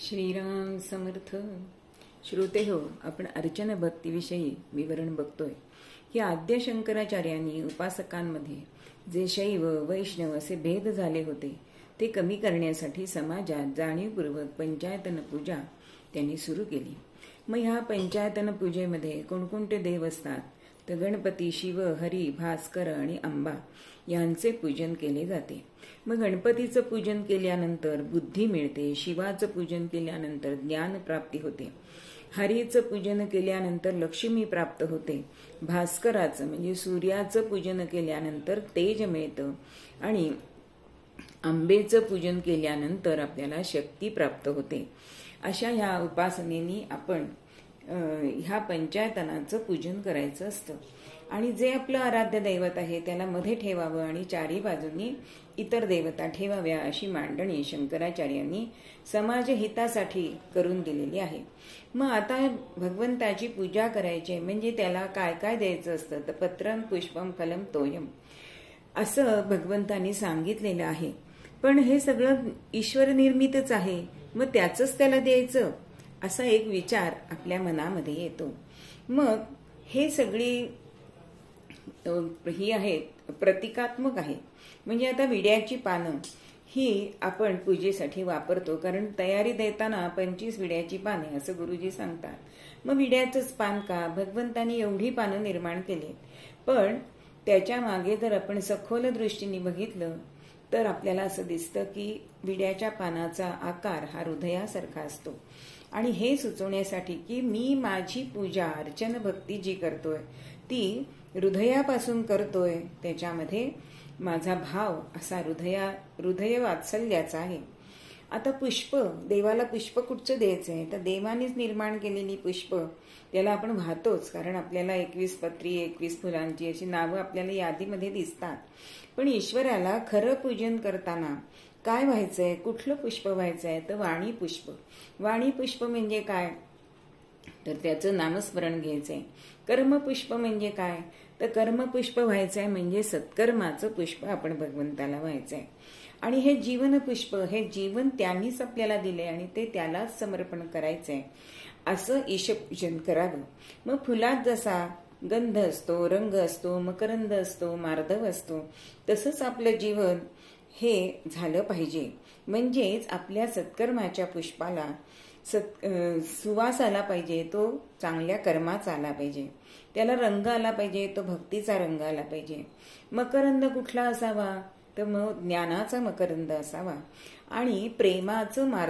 श्रीराम समर्थ. श्रोते हो, आपण अर्चन भक्तीविषयी विवरण बघतोय की आद्य शंकराचार्यांनी उपासकांमध्ये जे शैव वैष्णव असे भेद झाले होते ते कमी करण्यासाठी समाजात जाणीवपूर्वक पंचायतन पूजा त्यांनी सुरू केली. मग ह्या पंचायतन पूजेमध्ये कोणकोणते देव असतात तर गणपती, शिव, हरी, भास्कर आणि अंबा यांचे पूजन केले जाते. मग गणपतीचं पूजन केल्यानंतर बुद्धी मिळते, शिवाचं पूजन केल्यानंतर ज्ञान प्राप्ती होते, हरीचं पूजन केल्यानंतर लक्ष्मी प्राप्त होते, भास्कराचं म्हणजे सूर्याचं पूजन केल्यानंतर तेज मिळतं आणि अंबेचं पूजन केल्यानंतर आपल्याला शक्ती प्राप्त होते. अशा ह्या उपासनेनी आपण ह्या पंचायतनाचं पूजन करायचं असतं. आणि जे आपलं आराध्य दैवत आहे त्याला मध्ये ठेवावं आणि चारी बाजूंनी इतर देवता ठेवाव्या अशी मांडणी शंकराचार्यांनी समाज हितासाठी करून दिलेली आहे. मग आता भगवंताची पूजा करायची म्हणजे त्याला काय काय द्यायचं असतं तर पत्रम पुष्पम फलम तोयम असं भगवंतांनी सांगितलेलं आहे. पण हे सगळं ईश्वर निर्मितच आहे, मग त्याचंच त्याला द्यायचं असा एक विचार आपल्या मनामध्ये येतो. मग हे सगळी ही आहेत प्रतिकात्मक आहे. म्हणजे आता विड्याची पानं ही आपण पूजेसाठी वापरतो, कारण तयारी देताना 25 विड्याची पाने असं गुरुजी सांगतात. मग विड्याचंच पान का? भगवंतांनी एवढी पानं निर्माण केली, पण त्याच्या मागे जर आपण सखोल दृष्टीने बघितलं तर आपल्याला असं दिसतं की विड्याच्या पानाचा आकार हा हृदयासारखा असतो. आणि हे सुचवण्यासाठी की मी माझी पूजा अर्चन भक्ती जी करतोय ती हृदयापासून करतोय, त्याच्यामध्ये माझा भाव असा हृदय वात्सल्याचा आहे. आता पुष्प, देवाला पुष्प कुठचं द्यायचंय तर देवानेच निर्माण केलेली पुष्प त्याला आपण वाहतोच, कारण आपल्याला 21 पत्री 21 फुलांची अशी नावं आपल्याला यादीमध्ये दिसतात. पण ईश्वराला खरं पूजन करताना काय व्हायचंय, कुठलं पुष्प व्हायचंय तर वाणी पुष्प. वाणी पुष्प म्हणजे काय तर त्याचं नामस्मरण घ्यायचंय. कर्मपुष्प म्हणजे काय तर कर्मपुष्प व्हायचंय म्हणजे सत्कर्माचं पुष्प आपण भगवंताला व्हायचंय. आणि हे जीवन पुष्प, हे जीवन त्यांनीच आपल्याला दिले आणि ते त्यालाच समर्पण करायचंय असं ईशपूजन करावं. मग फुलात जसा गंध असतो, रंग असतो, मकरंद असतो, मार्दव असतो, तसंच आपलं जीवन हे झालं पाहिजे. म्हणजेच आपल्या सत्कर्माच्या पुष्पाला सुवास आला पाहिजे, तो चांगल्या कर्माचा आला पाहिजे, त्याला रंग आला पाहिजे, तो भक्तीचा रंग आला पाहिजे. मकरंद कुठला असावा तर मग ज्ञानाचा मकरंद असावा आणि प्रेमाचं मार्ग